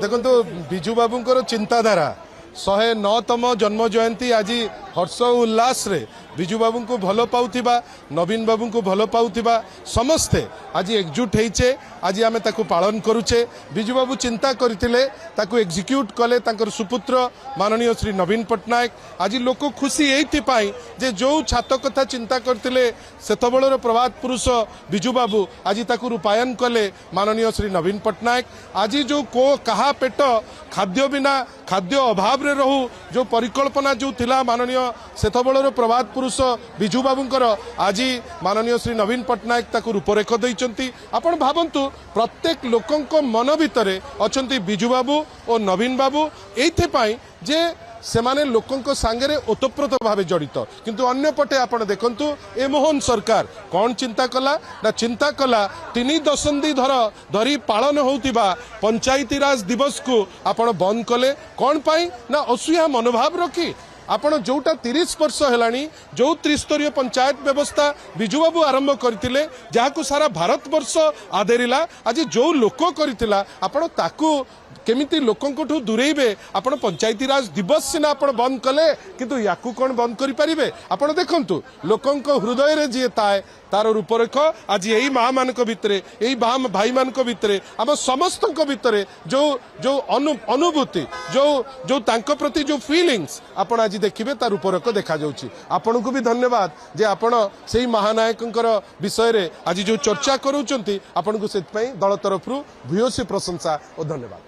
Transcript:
देखो विजु बाबूंकर चिंताधारा 109तम जन्म जयंती आज हर्ष उल्लास रे विजु बाबू को भल पाउथिबा नवीन बाबू को भल पाउथिबा समस्ते आज एकजुट होइछे। आज आमे ताकू पालन करूचे। विजु बाबू चिंता करथिले ताकू एग्जीक्यूट कले तांकर सुपुत्र माननीय श्री नवीन पट्टनायक। आज लोक खुशी एइथि पाई जे जो छात कथा चिंता करथिले सेतबेलर प्रभात पुरुष विजु बाबू आज ताकू रूपायन कले माननीय श्री नवीन पट्टनायक। आज जो को कहा पेट खाद्य बिना खाद्य अभाव रे रहू जो परिकल्पना जो थिला माननीय सेतबेलर प्रभात पुरुष विजु बाबूंकर आज माननीय श्री नवीन पट्टनायक ताकू रूपरेख दैचंती। आपण भाबंतु प्रत्येक लोकंक मन भितरे अछंती विजु बाबू और नवीन बाबू एइथे पाई जे सेमाने लोकंक सांगरे ओतप्रोत भावे जड़ित। किंतु अन्य पटे आपण देखंतु ए मोहन सरकार कौन चिंता कला ना चिंता कला 3 दशंधि धरी पालन होउतिबा पंचायती राज दिवस को आपण बंद कले कौन पाई ना असुया मनोभाव रखी। आपण जोटा 30 वर्ष हेलानी जो त्रिस्तरीय पंचायत व्यवस्था विजु बाबू आरंभ करथिले जाहाकू सारा भारत वर्ष आदेरिला। आज जो लोक करथिला आपण ताकू केमिति लोकंकठू दूरेबे। आपण पंचायती राज दिवस सिना आपण बंद कले किंतु याकू कौन बंद करि परिबे। आपण देखंतु लोकंक हृदय रे जे ताए तार रूपरेख आज यही माँ मानक भितरे यही भाई मानक भितरे आम समस्तक भितरे जो जो अनुभूति जो जो तांको प्रति जो फीलिंग्स आपण आज देखिबे तार रूपरेख देखा जाउची। आपण को भी धन्यवाद जे आपण सेही महानायकंकर विषय रे आज जो चर्चा करूचंती आपण को सेत पई दल तरफरु भूयसी प्रशंसा और धन्यवाद।